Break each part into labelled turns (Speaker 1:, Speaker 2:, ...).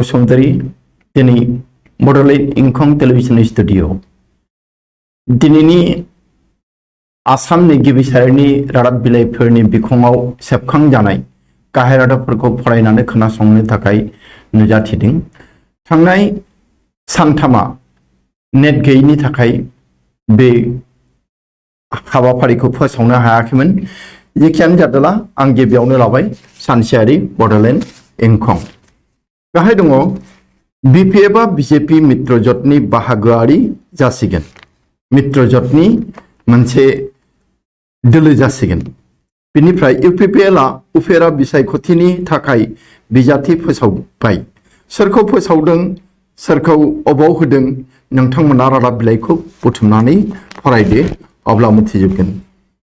Speaker 1: बसुमतारी दिनै Bodoland इंखं television studio दिनैनि आसामनि गिबि सारिनि रादाब बिलाइफोरनि बिखङाव सेबखांजानाय गाहाय रादाबफोरखौ फरायनानै खोनासंनो थाखाय नुजाथिदों। थांनाय सानथामा नेट गैयैनि थाखाय बे हाबाफारिखौ फोसावनो हायाखैमोन। जेखियानो जादोला आं गिबियावनो लाबाय सानसेयारि बड'लेण्ड इंखं। गाहाय दङ बिपिएफआ बिजेपि मित्रजोटनि बाहागोआरि जासिगोन। मित्रजोटनि मोनसे दोलो जासिगोन। बिनिफ्राय इउपिपिएलआ उफेरा बिसायख'थिनि थाखाय बिजाथि फोसावबाय। सोरखौ फोसावदों, सोरखौ अबाव होदों, नोंथांमोना रादाब बिलाइखौ बुथुमनानै फरायदो, अब्ला मिथिजोबगोन।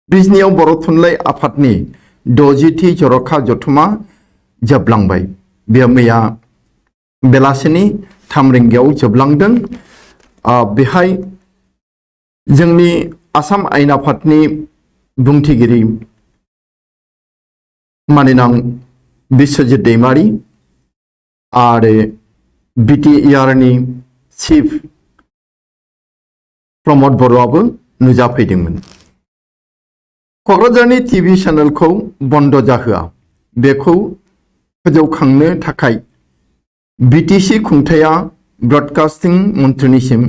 Speaker 1: बिजनियाव बर' थुनलाइ आफादनि 60थि जर'खा जथुमा जोबलांबाय। बेयो मैया बेलासिनि 3 रिंगायाव जोबलांदों। बेहाय जोंनि आसाम आयेन आफादनि बुंथिगिरि मानिनां बिश्वजित दैमारी आरो बिटिआरनि चिफ प्रमद बर'आबो नुजाफैदोंमोन। क'क्राझारनि टिभि चेनेलखौ बन्द जाहोआ, बेखौ फोजौखांनो थाखाय बिटिसि खुंथाया ब्रडकास्टिं मन्थ्रिनिसिम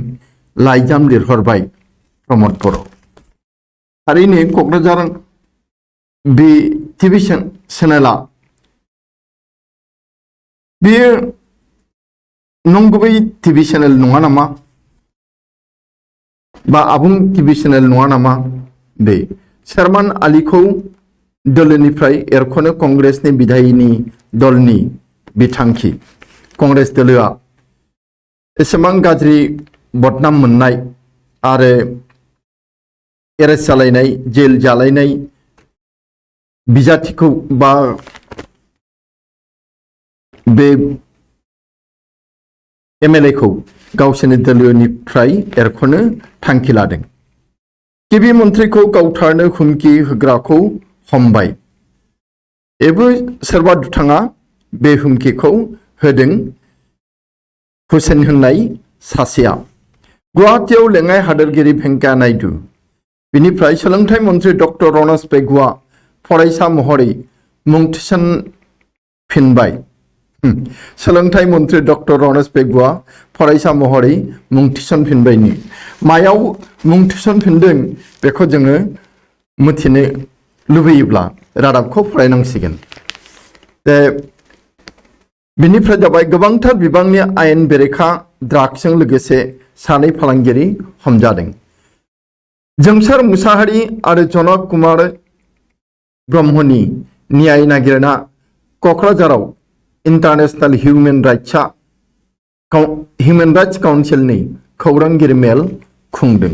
Speaker 1: लाइजाम लिरहरबाय प्रमद बर'। थारैनो क'क्राझार बे टिभि चेनेला बेयो नंगुबै टिभि चेनेल नङा नामा, बा आबुं टिभि चेनेल नङा नामा? बे शेरमान आलीखौ दोलोनिफ्राय एरख'नो कंग्रेसनि बिधायिनी दलनि बिथांखि। कंग्रेस दोलोआ एसेबां गाज्रि बदनाम मोननाय आरो एरेस्ट जालायनाय, जेल जालायनाय बिजाथिखौ बा बे एमएलएखौ गावसोरनि दोलोनिफ्राय एरख'नो थांखि लादों। गिबि मन्थ्रिखौ गावथारनो हुमखि होग्राखौ हमबाय। एबो सोरबा दुथाङा बे हुमखिखौ होदों। हुसेन होननाय सासेया गुवाहाटीआव लेङाइ हादोरगिरि भेंकाया नायडू। बिनिफ्राय सोलोंथाइ मन्थ्रि डक्टर रनज पेगुआ फरायसा महरै मुं थिसनफिनबाय। सोलोंथाइ मन्थ्रि डक्टर रनज पेगुआ फरायसा महरै मुं थिसनफिनबायनि मायाव मुं थिसनफिनदों बेखौ जोङो मिथिनो लुबैयोब्ला रादाबखौ फरायनांसिगोन। बिनिफ्राय जाबाय गोबांथार बिबांनि आयेन बेरेखा ड्राग्सजों लोगोसे 2 फालांगियारि हमजादों। जोंसार मुसाहारि आरो जनक कुमार ब्रह्मनि न्याय नागिरना क'क्राझाराव इन्टारनेशनेल हिउमेन राइट्स काउन्सिलनि खौरांगिरि मेल खुंदों।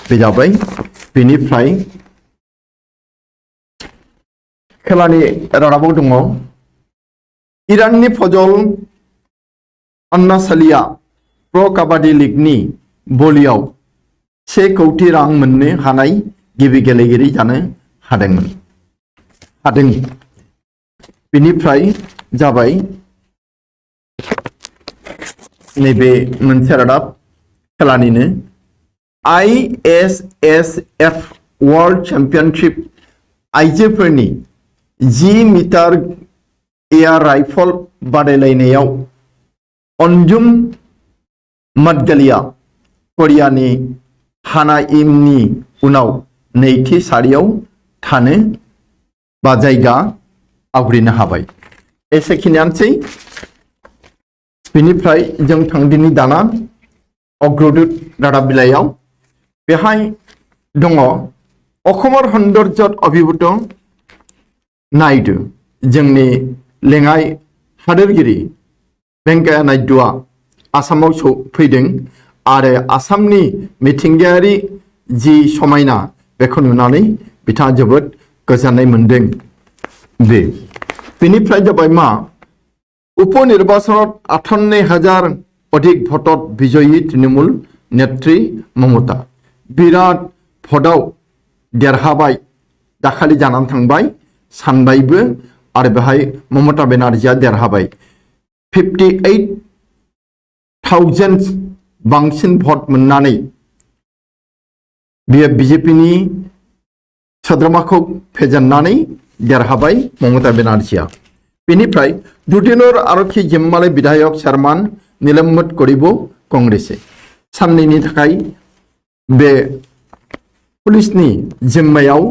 Speaker 1: बे जाबाय। बेनिफ्राय खेलानि रादाबाव दङ इराननि फजल अन्नासालिया प्र' काबाडि लीगनि बलियाव 1 कौटि रां मोननो हानाय गिबि गेलेगिरि जानो हादों। बिनिफ्राय जाबाय नैबे मोनसे रादाब खेलानिनो ISSF वर्ल्ड चेम्पियनशिप आइजोफोरनि 10 मिटार एयार राइफल बादायलायनायाव अनजुम मदगलिया करियानि हाना इमनि उनाव नैथि सारियाव थानो बा जायगा आवग्रिनो हाबाय। एसेखिनियानोसै। बिनिफ्राय जों थांदिनि दाना अग्रदूत रादाब बिलाइयाव बेहाय दङ अखमर सौन्दर्यत अभिभूत नायडू। जोंनि लेङाइ हादोरगिरि भेंकाया नायडूआ आसामाव फैदों आरो आसामनि मिथिंगायारि जि समायना बेखौ नुनानै बिथाङा जोबोद गोजोननाय मोनदों। बेनिफ्राय जाबाय मा उपनिर्वाचनत 58,000 अधिक भोटत बिजयी तृणमूल नेत्री ममता। बिराट भोटआव देरहाबाय, दाखालि जानानै थांबाय, सानबायबो आरो बेहाय ममता बेनार्जीआ देरहाबाय। 58,000 बांसिन भट मोननानै बियो बीजेपीनि सोद्रोमाखौ फेजेननानै देरहाबाय ममता बेनार्जीआ। बेनिफ्राय दुधिनर आरक्षी जिम्माले विधायक चेयारमैन निलम्बित करिब कांग्रेसे साननैनि थाखाय बे पुलिसनि जिम्मायाव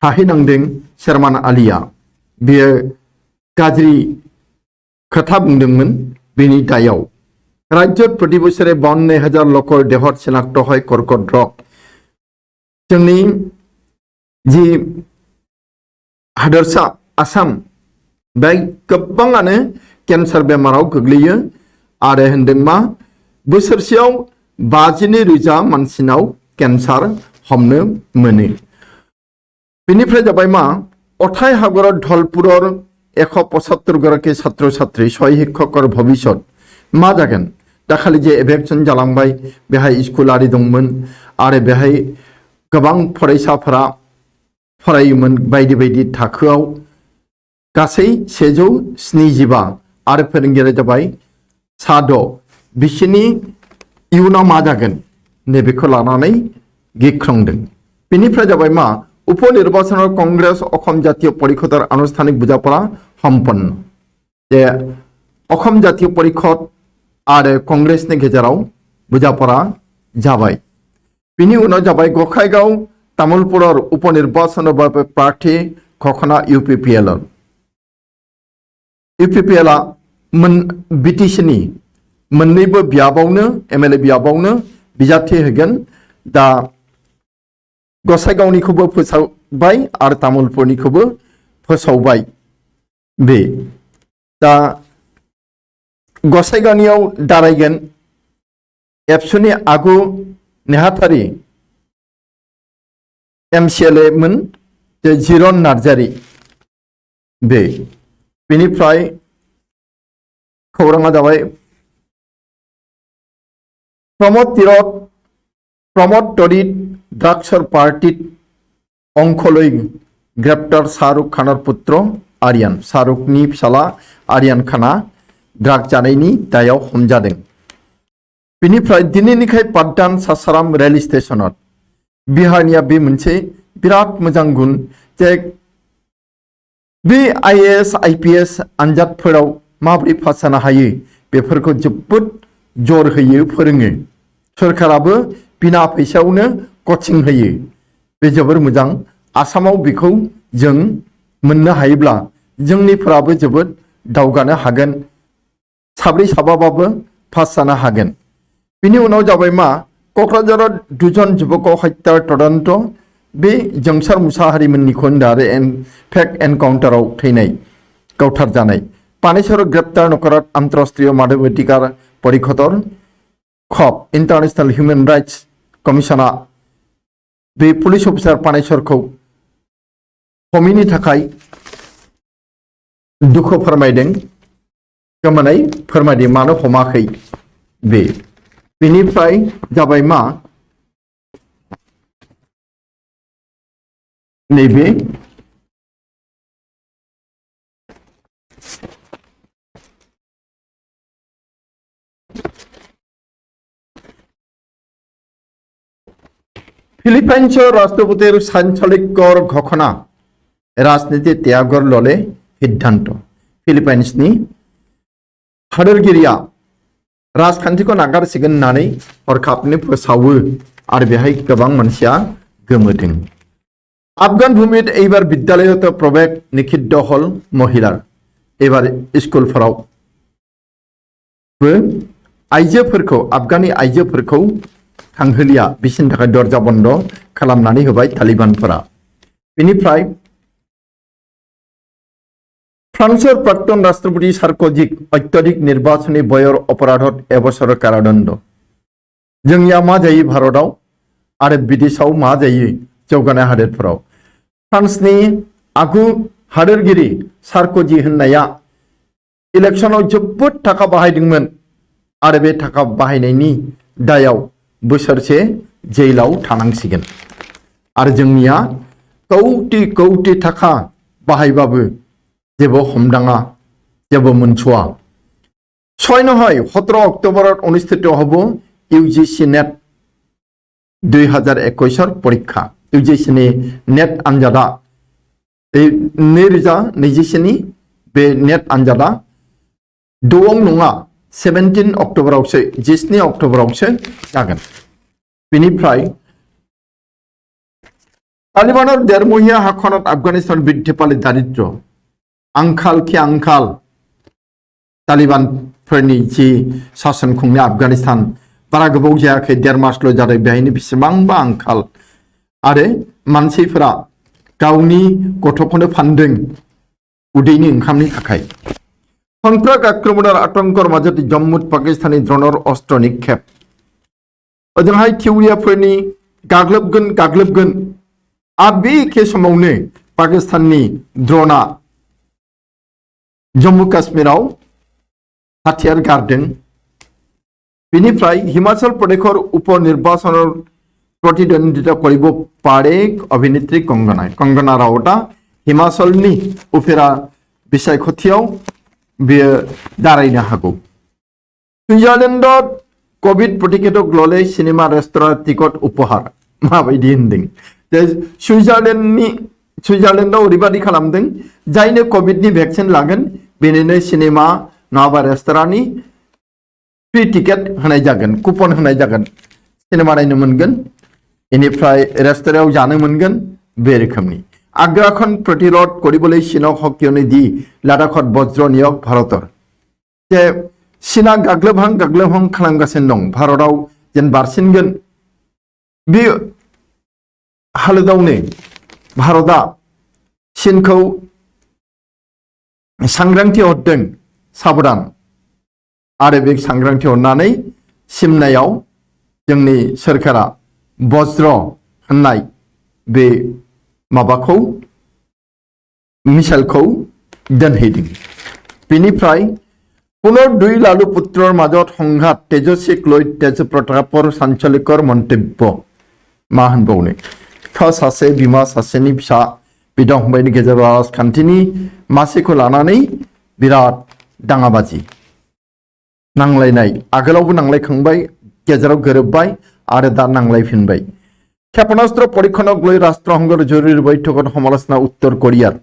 Speaker 1: थाहैनांदों चेयारमैन आलिया। बियो गाज्रि खोथा बुंदोंमोन बेनि दायाव। राज्यत प्रति बोसोरे 52,000 लोकर देहत चिनाक्त है कर्कट रोग। जोंनि जि हादोरसा आसाम बे गोबाङानो केन्सार बेमाराव गोग्लैयो आरो होनदों मा बोसोरसेयाव 52,000 मानसिनाव केन्सार हमनो मोनो। बेनिफ्राय जाबाय मा अथाय हागरत धलपुरर 175 गराखि छात्र छात्री सय शिक्षकर भबिष्यत मा जागोन। दाखालि जे इभेक्सन जालांबाय बेहाय स्कुल आरि दंमोन आरो बेहाय गोबां फरायसाफोरा फरायोमोन बायदि बायदि थाखोआव गासै 175 आरो फोरोंगिरिया जाबाय 6 बिसोरनि इयुनाव मा जागोन नैबेखौ लानानै गिख्रंदों। बेनिफ्राय जाबाय मा उपनिर्वाचनाव कांग्रेस अखम जातीय परिषदर आनुষ্ঠাनिक बुजापरा सम्पन्न। जे अखम जातीय परिषद आरो कांग्रेसनि गेजेराव बुजापरा जाबाय। बिनि उनाव जाबाय गखाइगाव तामुलपुरर उपनिर्वाचन प्रार्थी घोषणा UPPL BTCनि मोन्नैबो बियाबावनो MLA बियाबावनो बिजाथि होगोन। दा गसाइगावनिखौबो फोसावबाय आरो तामुलपुरनिखौबो फोसावबाय। बे दा गसाइगावनियाव दारायगोन एबसुनि आगु नेहाथारि MCLA मोन जे जिरन नार्जारी। बेनिफ्राय खौराङा जाबाय प्रमोद तरित ड्राग्सर पार्टी अंखलै ग्रेप्टार शाहरुख खानर पुत्र आर्यन। शाहरुखनि फिसाला आर्यन खाना ड्राग जानायनि दायाव हमजादों। बेनिफ्राय दिनैनिखाय पाटदान सासाराम रेल स्टेशनाव बिहारनिया बे मोनसे बिराद मोजां गुन जे बे IAS IPS आनजादफोराव माबोरै पास जानो हायो बेफोरखौ जोबोद जर होयो फोरोङो। सरकाराबो बिना फैसायावनो कचिं होयो। बे जोबोर मोजां। आसामाव बेखौ जों मोननो हायोब्ला जोंनिफोराबो जोबोद दावगानो हागोन। साब्रै साबाबाबो पास जानो हागोन। बिनि उनाव जाबाय मा क'क्राझाराव 2 जन युवक हत्यार तदन्त। बे जोंसार मुसाहारिमोननिखौ आरो फेक एनकाउन्टाराव थैनाय गावथार जानाय। पानेश्वर ग्रेप्तार नकरात आंतरराष्ट्रीय मानवाधिकार परिषदर खब इंटरनेशनल ह्यूमन राइट्स कमिशना बे पुलिस अफिसार पानेश्वरखौ हमैनि थाखाय दुखु फोरमायदों। गोमानाय फोरमायदों मानो हमाखै। बेनिफ्राय जाबाय मा नैबे फिलिपाइन्स राष्ट्रपतिर सानचालिकर घोषणा राजनीति त्यागर लले सिद्धांत। फिलिपाइन्सनि हादोरगिरिया राजखान्थिखौ नागारसिगोन होननानै हरखाबनो फोसावो आरो बेहाय गोबां मानसिया गोमोदों। आफगान भूमित एबार विद्यालयत प्रवेश निषिद्ध हल महिलार। एबार स्कुलफोरावबो आइजोफोरखौ आफगानि आइजोफोरखौ थांहोलिया बिसिनि थाखाय दरजा बन्द खालामनानै होबाय तालिबानफोरा। बेनिफ्राय फ्रान्सर प्राक्तन राष्ट्रपति सार्कोजिक अत्यधिक निर्वाचनी बयर अपराधत এবছর कारादण्ड। जोंनिया मा जायो भारताव आरो विदेशाव मा जायो जौगानाय हादोरफोराव। फ्रान्सनि आगु हादोरगिरि सार्कोजी होननाया इलेक्शनाव जोबोद थाखा बाहायदोंमोन आरो बे थाखा बाहायनायनि दायाव बोसोरसे जेलाव थानांसिगोन। आरो जोंनिया कौटि कौटि थाखा बाहायबाबो जेबो हमदाङा जेबो मोनस'आ। 17 অক্টোবৰত অনুষ্ঠিত হ'ব ইউজিচি নেট 2021 পৰীক্ষা ইউজিচি নেট আনজাদা 2024 बे नेट आनजादा द'आव नङा 17 अक्ट'बरावसो 17 अक्ट'बरावसो जागोन बेनिफ्राय तालिबाনৰ देरमहिया हाखনত आफगानिस्तान बिरुद्धে पाले दारिद्र आंखाल कि आंखाल तालिबानफोरनि जि शासन खुंनाय आफगानिस्तान बारा गोबाव जायाखै 1.5 मासल' जादों बेहायनो बेसेबांबा आंखाल आरो मानसिफोरा गावनि गथ'फोरनो फानदों उदैनि ओंखामनि थाखाय सन्त्रास आक्रमणर आतंकर माजत जम्मुत पाकिस्तानी ड्रनर अस्त्र निक्षेप ओजोंहाय थिउरियाफोरनि गाग्लोबगोन आरो बे एखे समावनो पाकिस्ताननि ड्रना जम्मु काश्मीराव हाथियार गारदों बेनिफ्राय हिमाचल प्रदेशर उपनिर्वाचনৰ प्रतिद्वন্দ্বিতা কৰিব পাৰে अभिनेत्री कंगना राउता हिमाचलनि उफेरा बिसायख'थियाव बेयो दारायनो हागौ सुइजारलेण्डत कभिड प्रतिषेधक लले सिनेमा रेस्टुरेन्ट टिकट उपहार माबायदि होनदों जे सुइजारलेण्डआव ओरैबायदि खालामदों जायनो कभिडनि भेक्सिन लागोन बेनिनो सिनेमा नङाबा रेस्टुरेन्टनि फ्रि टिकेट होनाय जागोन कुपन होनाय जागोन सिनेमा नायनो मोनगोन बेनिफ्राय रेस्टुरेन्टआव जानो मोनगोन बे रोखोमनि आग्रासन प्रतिरोध কৰিবলৈ চীনক সকিয়নি দি লাডাখত বজ্ৰ নিয়োগ ভাৰতৰ যে চীনা গাग्लोबहां खालामगासिनो दं भारताव जेन बारसिनगोन बे हालोदावनो भारतआ चीनखौ सांग्रांथि हरदों साबधान आरो बे सांग्रांथि हरनानै सिमनायाव जोंनि सोरखारा बज्र होननाय बे माबाखौ मिसाइलखौ दोनहैदों बेनिफ्राय पुনৰ 2 लालु पुत्रर মাজত সংঘাত तेजस्वीक লৈ तेजप्रतापर सानचालिकर मन्तव्य मा होनबावनो बिफा सासे बिमा सासेनि फिसा बिदा फंबायनि गेजेराव राजखान्थिनि मासिखौ लानानै बिराद दाङाबाजि नांलायनाय आगोलावबो नांलायखांबाय गेजेराव गोरोबबाय आरो दा नांलायफिनबाय क्षेपणास्त्र परीक्षणक লৈ राष्ट्रसंघर जरुरी बैठकत समालोचना उत्तर कोरियार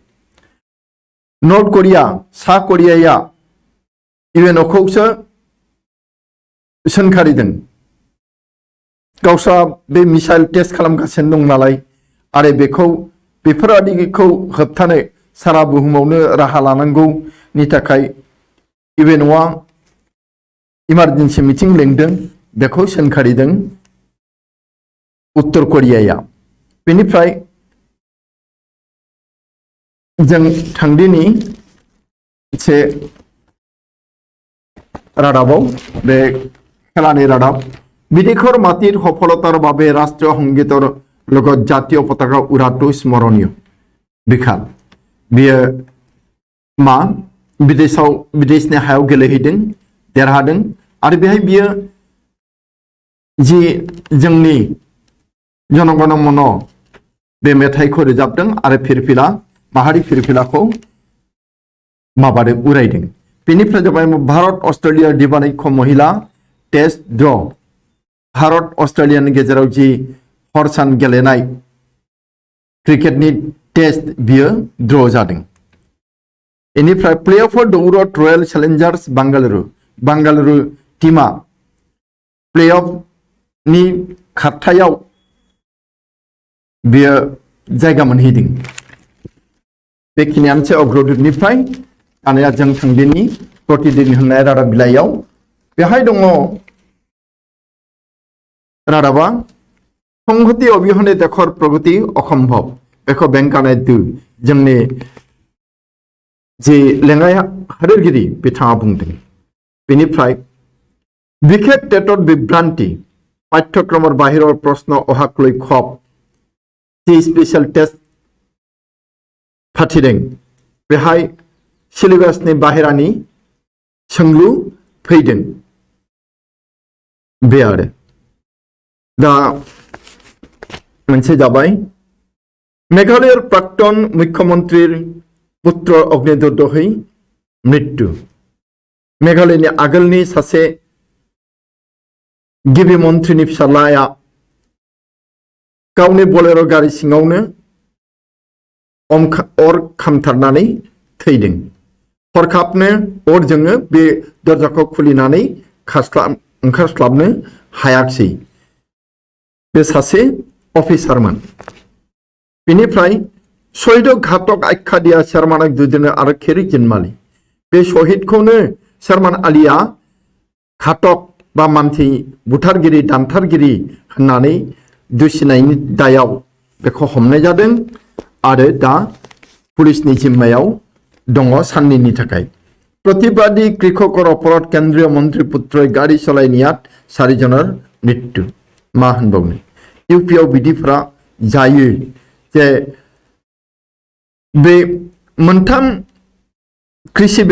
Speaker 1: नर्थ कोरिया सा कोरियाया इउएनअखौसो सोंखारिदों गावसा बे मिसाइल टेस्ट खालामगासिनो दं नालाय आरो बेफोरबादिखौ होबथानो सारा बुहुमावनो राहा लानांगौनि थाखाय इउएनअआ इमारजेन्सि मिटिं लेंदों बेखौ सोंखारिदों उत्तर कोरियाया बेनिफ्राय जों थांदिनि से रादाबाव बे खेलानि रादाब बिदेशर माटिर सफलतार বাবে राष्ट्रीय संगीतर লগত জাতীয় পতাকা উৰাটো স্মৰণীয় बिखाल बियो मा विदेशनि हायाव गेलेहैदों देरहादों आरो बेहाय बियो जि जोंनि जनगण मन बे मेथाइखौ रोजाबदों आरो फिरफिला माहारि फिरफिलाखौ माबादों उरायदों बेनिफ्राय जाबाय भारत अस्ट्रेलिया दिबानैख महिला टेस्ट ड्र भारत अस्ट्रेलियानि गेजेराव जि हरसान गेलेनाय क्रिकेटनि टेस्ट बियो ड्र जादों बेनिफ्राय प्लेअफर दौरत रयेल चेलेन्जार्स बांगालुरु टीमा प्लेअफनि खारथायाव बियो जायगा मोनहैदों बेखिनियानोसै अग्रदूतनिफ्राय दानिया जों थांदिनि प्रतिदिन होननाय रादाब बिलाइयाव बेहाय दङ रादाबा संहति अबिहने देशर प्रगति असम्भव बेखौ बेंकाया जोंनि जि लेङाइ हादोरगिरि बिथाङा बुंदों बेनिफ्राय बिखेक टेटत बिभ्रान्ति पाठ्यक्रमर बाहिৰৰ प्रश्न अहाक লৈ खब जि स्पेशल टेस्ट फाथिदों बेहाय सिलेबासनि बाहेरानि सोंलु फैदों बे आरो दा मोनसे जाबाय मेघालयर प्राक्तन मुख्यमंत्री पुत्र अग्निदग्धहै मृत्यु मेघालयनि आगोलनि सासे गिबि मन्थ्रिनि फिसालाया गावनि बोलेरो गारि सिङावनो अर खामथारनानै थैदों। हरखाबनो अरजोंनो बे दरजाखौ खुलिनानै ओंखारस्लाबनो हायाखिसै। बे सासे अफिसारमोन। बेनिफ्राय शहीद घातक आख्या दिया शेरमान दुदिनो आरो खेरी जिनमाली। बे शहीदखौनो शेरमान आलीया घातक बा मानसि बुथारगिरि दानथारगिरि होननानै दुसिनायनि दायाव बेखौ हमनाय जादों आरो दा पुलिसनि जिम्मायाव दङ साननैनि थाखाय। प्रतिबादी कृषकर अपराध केंद्रीय मंत्री पुत्र गाड़ी चलायनाया 4 जनर मृत्यु। मा होनबावनो इउपिआव बिदिफ्रा जायो जे बे मोनथाम कृषि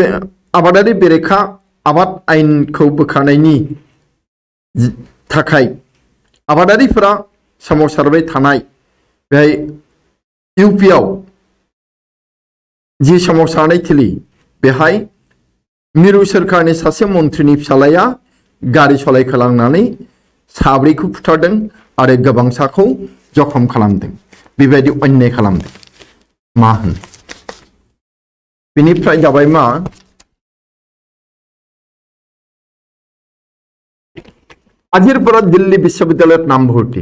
Speaker 1: आबादारि बेरेखा आबाद आयेनखौ बोखारनायनि थाखाय आबादारिफोरा सोमावसारबाय थानाय बेहाय इउपिआव जि सोमावसारनाय थिलि बेहाय मिरु सोरखारनि सासे मन्थ्रिनि फिसालाया गारि सलायखालांनानै 4खौ फुथारदों आरो गोबांसाखौ जखम खालामदों। बेबायदि अन्याय खालामदों। मा होनो बेनिफ्राय जाबाय मा आजिरपुरा दिल्ली विश्वविद्यालय नाम भर्ती।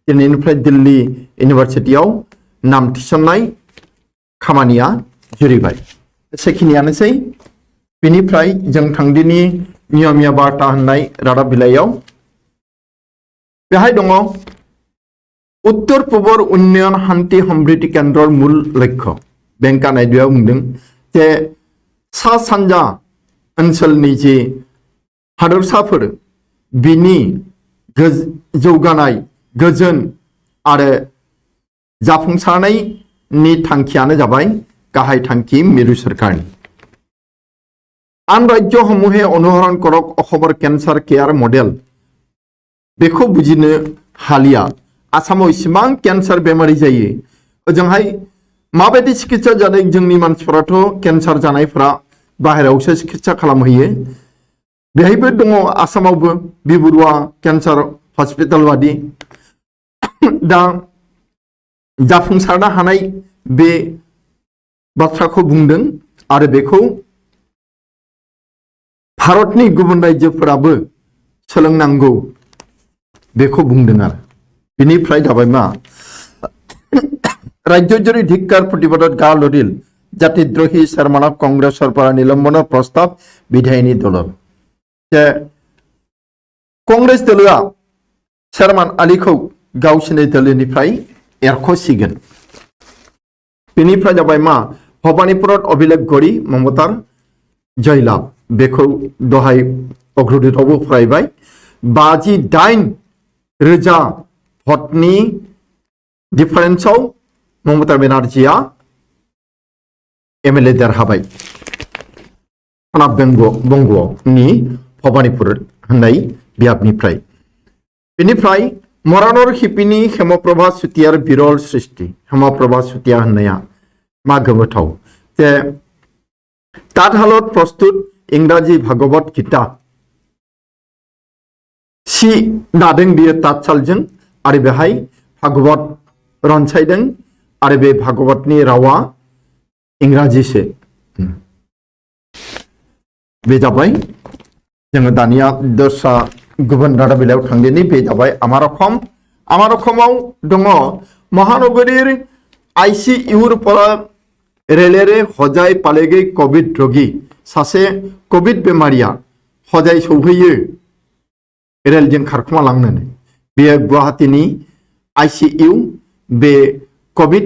Speaker 1: दिनैनिफ्राय दिल्ली इउनिभारसिटियाव नाम थिसननाय खामानिया जुरिबाय। सेखिनियानोसै। बेनिफ्राय जों थांदिनि नियमिया बार्ता होननाय रादाब बिलाइयाव बेहाय दङ उत्तर पूर्वर उन्नयन शांति समृद्धि केंद्र मूल लक्ष्य। वेंकैया नायडुआ बुंदों जे सा सानजा ओनसोलनि जे हादरसाफोर बिनि जौगानाय गोजोन आरो जाफुंसारनायनि थांखियानो जाबाय गाहाय थांखि मिरु सोरखारनि। आन राज्य समूहे अनुसरण करक अखबर कैंसर केयार मडेल। बेखौ बुजिनो हालिया आसामाव इसिबां कैंसर बेमारि जायो ओजोंहाय माबायदि चिकित्सा जादों। जोंनि मानसिफोराथ' कैंसर जानायफोरा बाहेरायावसो चिकित्सा खालामहैयो। बेहायबो दङ आसामावबो बिबुरुवा कैंसर हस्पिटाल बादि। दा जाफुंसारनो हानाय बे बाथ्राखौ बुंदों आरो बेखौ भारतनि गुबुन राज्योफोराबो सोलोंनांगौ बेखौ बुंदों आरो। बेनिफ्राय जाबाय मा राज्यजुरि धिक्कार प्रतिबादत गा लरिल जातिद्रोही शेरमानक कांग्रेस सरकार निलम्बन प्रस्ताव विधायिनी दलर। कांग्रेस दलआ शेरमान आलीखौ गावसिनि दलनिफ्राय एरख'सिगोन। बेनिफ्राय जाबाय मा भबानीपुराव अभिलेख गरी ममतार जयलाभ। बेखौ दहाय अग्रदूतआवबो फरायबाय। 58,000 भटनि डिफारेन्सआव ममता बेनार्जीआ एमएलए देरहाबाय। सोनाब बंग'नि भबानीपुर होननाय बियाबनिफ्राय। बेनिफ्राय मरानर हिपिनि हेमप्रभा चुटियार बिरल सृष्टि। हेमप्रभा चुटिया होननाया मा गोमोथाव जे तातहालत प्रस्तुत इंराजी भागवत गीता सि दादों बियो तातसालजों आरो बेहाय भागवत रनसायदों आरो बे भागवतनि रावा इंराजीसो। बे जाबाय जोङो दानिया दस्रा गुबुन रादाब बिलाइयाव थांदिनि। बे जाबाय आमार अखमाव दङ महानगरीर आईसीइउर পৰা रेलेरे हजाय पालेगै कोविड रोगी। सासे कोविड बेमारिया हजाय सौहैयो रेलजों खारखुमा लांनानै। बेयो गुवाहाटीनि आईसीइउ बे कोविड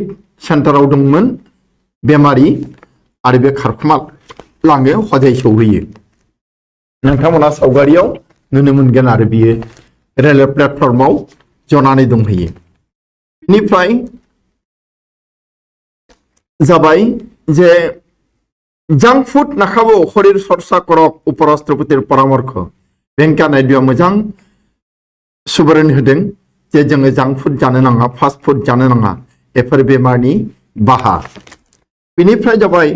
Speaker 1: सेन्टाराव दंमोन बेमारि आरो बे खारखुमा लाङो हजाय सौहैयो। नोंथांमोना सावगारियाव नुनो मोनगोन आरो बियो रेलवे प्लेटफर्माव जनानै दंहैयो। बेनिफ्राय जाबाय जे জাঙ্ক ফুড নাখাবো শরীর চর্চা করক উপরাষ্ট্রপতির পরামর্শ। वेंकैया नायडुआ मोजां सुबुरुन होदों जे जोङो जांक फुड जानो नाङा फास्ट फुड जानो नाङा बेफोर बेमारनि बाहा। बेनिफ्राय जाबाय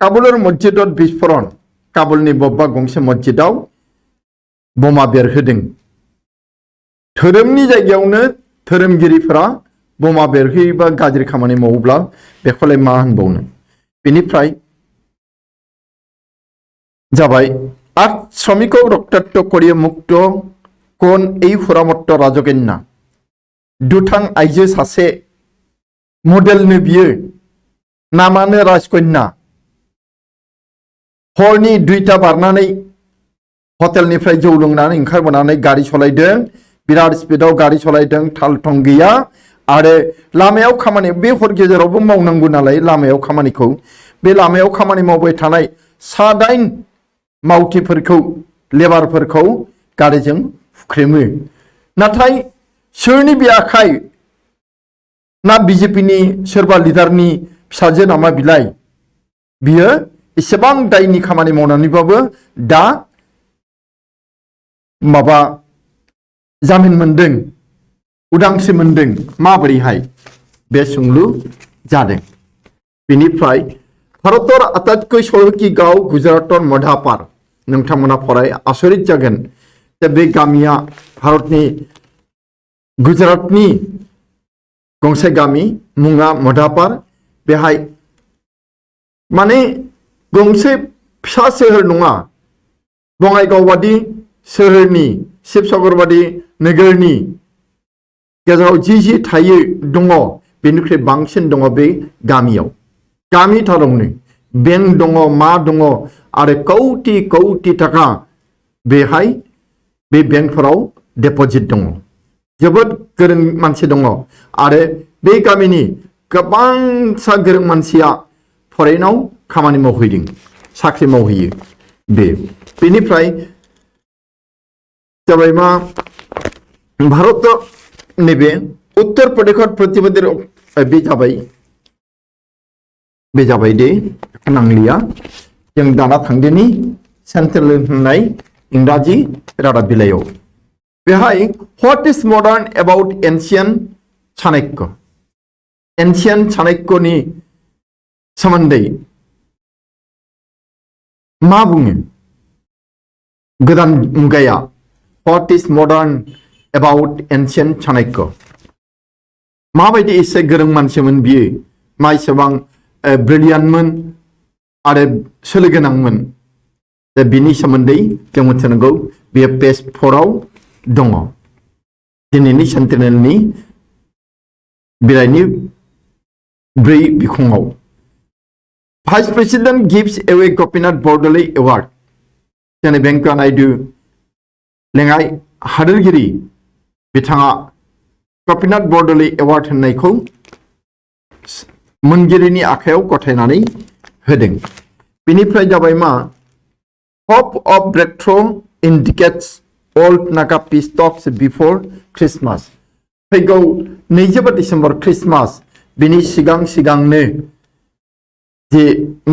Speaker 1: काबुलर मस्जिदत बिस्फोरण काबुलनि बबेबा गंसे मस्जिदाव बमा बेरहोदों। धोरोमनि जायगायावनो धोरोमगिरिफोरा बमा बेरहोयोबा गाज्रि खामानि मावोब्ला बेखौलाय मा होनबावनो। बेनिफ्राय जाबाय আজ শ্রমিকক রক্তাক্ত করিয়ে মুক্ত কোন এই হুরামত্ত রাজকন্যা দুথাं आइजो सासे मडेलनो बियो नामानो राजकन्या हरनि 2टा बारनानै हटेलनिफ्राय जौ लोंनानै ओंखारबोनानै गारि सालायदों बिराद स्पिडआव गारि सालायदों थाल थं गैया आरो लामायाव खामानि बे हर गेजेरावबो मावनांगौ नालाय लामायाव खामानिखौ बे लामायाव खामानि मावबाय थानाय 7-8 मावथिफोरखौ लेबारफोरखौ गारिजों हुख्रेमो। नाथाय सोरनि बे आखाय ना बिजेपिनि सोरबा लिडारनि फिसाजो नामा बिलाय बियो एसेबां दायनि खामानि मावनानैबाबो दा माबा जामिन मोनदों उदांस्रि मोनदों माबोरैहाय बे सोंलु जादों। बेनिफ्राय भारतर आटाइतকৈ चहकि गाव गुजरातर मधापार नोंथांमोना फराय आसरित जागोन जे बे गामिया भारतनि गुजरातनि गंसे गामि मुङा मधापार। बेहाय माने गंसे फिसा सोहोर नङा बङाइगाव बादि सोहोरनि शिबसागर बादि नोगोरनि गेजेराव जि थायो दङ बेनिख्रुइ बांसिन दङ बे गामियाव। गामिथारावनो बेंक दङ मा दङ आरो कौटि कौटि थाखा बेहाय बे बेंकफोराव डिपजिट दङ। जोबोद गोरों मानसि दङ आरो बे गामिनि गोबांसा गोरों मानसिया फरेनाव खामानि मावहैदों साख्रि मावहैयो बेनिफ्राय जाबाय मा भारत नैबे उत्तर प्रदेश प्रतिनिधि बे जाबाय दे नांलिया जों दाना थांदिनि सेन्ट्रेल होननाय इंराजि रादाब बिलाइयाव बेहाय what is modern about ancient Chanakya ancient चाणक्यनि सोमोन्दै मा बुङो गोदान मुगाया what is modern about ancient Chanakya माबायदि एसे गोरों मानसिमोन बियो मा एसेबां ब्रिलियान्टमोन आरो सोलो गोनांमोन बिनि सोमोन्दै जों मिथिनांगौ बेयो पेज 4आव दङ दिनैनि सेन्टिनेलनि बिलाइनि 4 बिखङाव। Vice president gives away Gopinath Bordoloi award जोंनि वेंकैया नायडू लेङाइ हादोरगिरि बिथाङा गोपीनाथ बरदलै एवार्ड होननायखौ मोनगिरिनि आखायाव गथायनानै होदों। बेनिफ्राय जाबाय मा hope of breakthrough indicates old Naga peace talks before Christmas फैगौ 25 डिसेम्बर क्रिसमास बिनि सिगांनो जे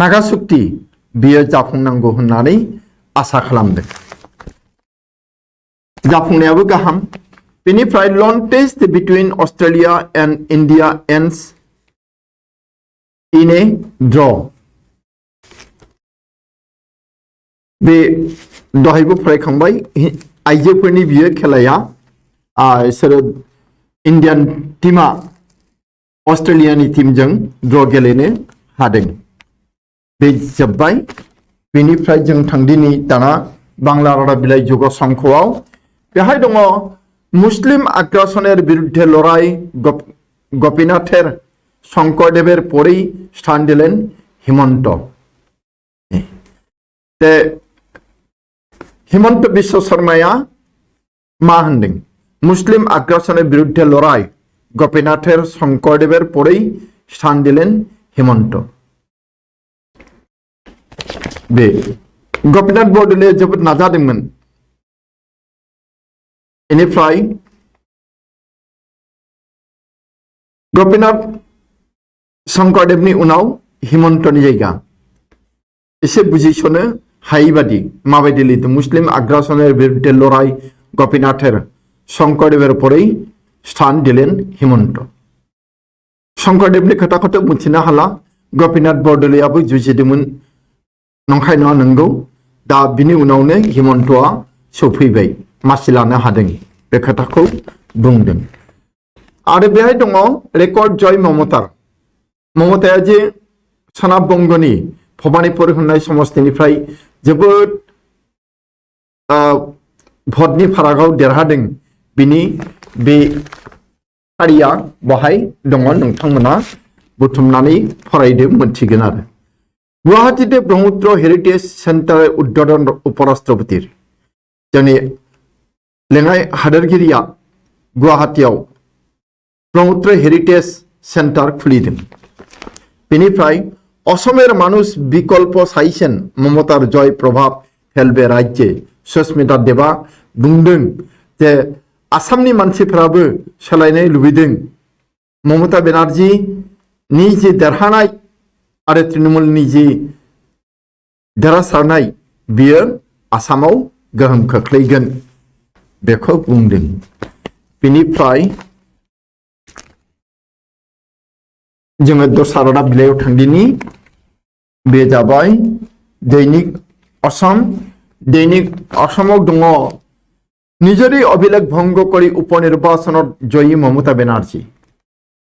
Speaker 1: नागा सुक्ति बियो जाफुंनांगौ होननानै आसा खालामदों जाफुंनायाबो गाहाम। बेनिफ्राय लन test between Australia and India ends in a draw बे दहायबो फरायखांबाय आइजोफोरनि बियो खेलाया बिसोरो इंडियान टीमा अस्ट्रेलियानि टीमजों ड्र गेलेनो हादों बे जोब्बाय। बेनिफ्राय जों थांदिनि दाना बांला रादाब बिलाइ जुग संखआव बेहाय दङ मुस्लिम आग्रासनेर बिरुद्धे लड़ाई गोपीनाथेर शंकरदेवेर परेई स्थान दिलेन हिमंत। हिमंत विश्व शर्माया मा होनदों मुस्लिम आग्रासनेर बिरुद्धे लड़ाई गोपीनाथेर शंकरदेवेर परेई स्थान दिलेन हिमंत। बे गोपीनाथ बरदलैया जोबोद नाजादोंमोन। बेनिफ्राय गोपीनाथ शंकरदेवनि उनाव हिमंतनि जायगा एसे बुजिसनो हायि बादि माबायदि लिरदों मुस्लिम आग्रासनेर बिरुद्धे लड़ाई गोपीनाथेर शंकरदेवेर परेई स्थान दिलेन हिमंत। शंकरदेवनि खोथाखौथ' मिथिनो हाला गोपीनाथ बरदलैयाबो जुजिदोंमोन नंखाय नङा नंगौ दा बिनि उनावनो हिमन्तआ सफैबाय मासि लानो हादों बे खोथाखौ बुंदों। आरो बेहाय दङ रेकर्ड जय ममताया जे सोनाब बंगनि भबानिपुर होननाय समस्तिनिफ्राय जोबोद भटनि फारागाव देरहादों बिनि बे फारिया बाहाय दङ, नोंथांमोना बुथुमनानै फरायदो मोनथिगोन। आरो गुवाहाटीते ब्रह्मपुत्र हेरिटेज सेन्टार उद्घाटन उपराष्ट्रपतिर जोंनि लेङाइ हादोरगिरिया गुवाहाटीयाव ब्रह्मपुत्र हेरिटेज सेन्टार खुलिदों। बेनिफ्राय असमेर मानुष बिकल्प साइसेन ममतार जय प्रभाव फेलबे राज्ये सुस्मिता देबा बुंदों जे आसामनि मानसिफोराबो सोलायनाय लुबैदों। ममता बेनार्जी नि जे देरहानाय आरो तृणमूलनि जे देरहासारनाय बियो आसामाव गोहोम खोख्लैगोन बेखौ बुंदों। बेनिफ्राय जोङो दस्रा रादाब बिलाइयाव थांदिनि। बे जाबाय दैनिक आसामाव दङ নিজেরই অভিলেখ ভঙ্গ করে উপনির্বাচনত জয়ী মমতা বেনার্জি।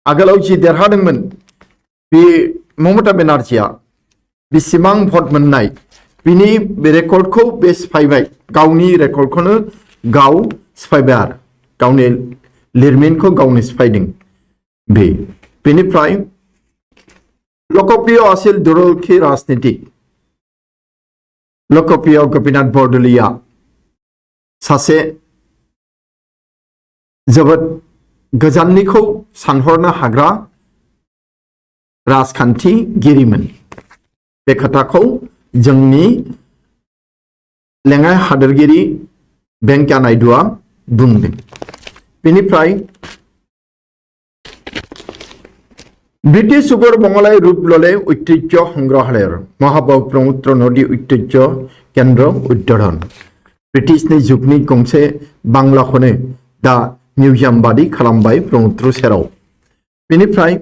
Speaker 1: आगोलाव जि देरहादोंमोन बे ममता बेनार्जीया बेसेबां भट मोननाय बिनि रेकर्डखौ बे सिफायबाय, गावनि रेकर्डखौनो गाव सिफायबाय आरो गावनि लिरमिनखौ गावनो सिफायदों। बेनिफ्राय लोकप्रिय आसिल दुरखी राजनीतिक लोकप्रिय गोपीनाथ बरदलैया सासे जोबोद गोजाननिखौ सानहरनो हाग्रा राजखान्थिगिरिमोन। बे खोथाखौ जोंनि लेङाइ हादोरगिरि भेंकैया नायडुआ बुंदों। बेनिफ्राय ब्रिटिश जुगर बंगलाई रूप लले ঐতিহ্য সংগ্रहालयर महाबाहु ब्रह्मपुत्र नदी ঐতিহ্য केन्द्र उद्घाटन। ब्रिटिशनि जुगनि गंसे बांलाखौनो दा मिउजियाम बादि खालामबाय ब्रह्मपुत्र सेराव। बेनिफ्राय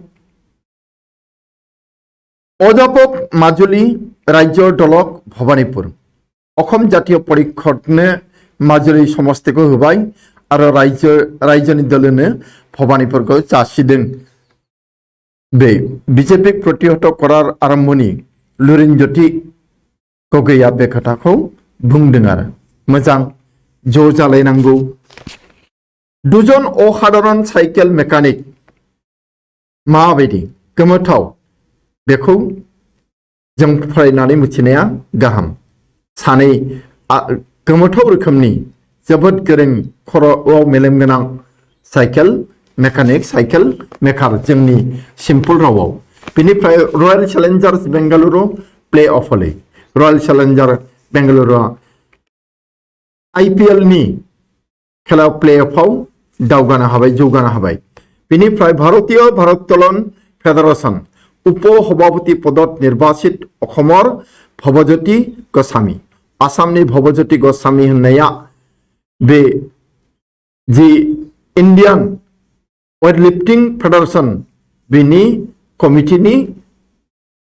Speaker 1: अध्यापक माजुली राज्य दलक भबानिपुर अखम जातीय परिषदनो माजुली समस्तिखौ होबाय आरो रायजोनि दलनो भबानिपुरखौ जासिदों। बे बीजेपी प्रतिहत करार आरम्भनि लुरिनज्योति गगैया बे खोथाखौ बुंदों आरो मोजां ज' जालायनांगौ। दुजन असाधारण साइकेल मेकानिक माबायदि गोमोथाव बेखौ जों फरायनानै मिथिनाया गाहाम। सानै गोमोथाव रोखोमनि जोबोद गोरों खर'आव मेलेम गोनां साइकेल मेकार जोंनि सिम्पल रावाव। बेनिफ्राय रयेल चेलेन्जार्स बेंगालुरु प्ले अफ हलै रयेल चेलेन्जार बेंगालुरुआ IPL नि खेला प्ले अफआव जौगानो हाबाय। बेनिफ्राय भारतीय भारोत्तोलन फेडारेशन उप सभापति पदत निर्वाचित अखमर भवज्योति गोस्वामी। आसामनि भवज्योति गोस्वामी होननाया बे जि इन्डियान वेटलिफ्टिं फेडारेशन बिनि कमिटिनि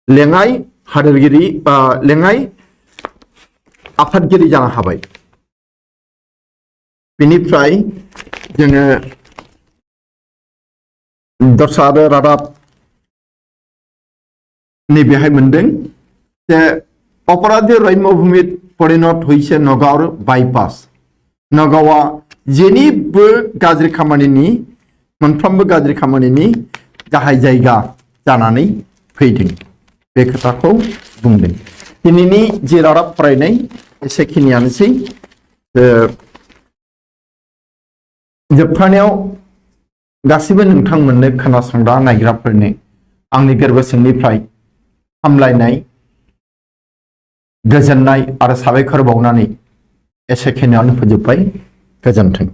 Speaker 1: लेङाइ हादोरगिरि लेङाइ आफादगिरि जानो हाबाय। बेनिफ्राय जोङो दस्रा रादाब नैबेहाय मोनदों जे अपराधी रम्यभूमित परिणत হইছে नगाঁৱৰ বাইপাছ। नगाঁवआ जेनिबो गाज्रि खामानिनि मोनफ्रोमबो गाज्रि खामानिनि गाहाय जायगा जानानै फैदों बे खोथाखौ बुंदों। दिनैनि जे रादाब फरायनाय एसेखिनियानोसै। जोबथारनायाव गासिबो नोंथांमोननो खोनासंग्रा नायग्राफोरनो आंनि गोरबो सिंनिफ्राय हामलायनाय गोजोननाय आरो साबायखर बावनानै एसेखिनियावनो फोजोबबाय। गोजोन्थों।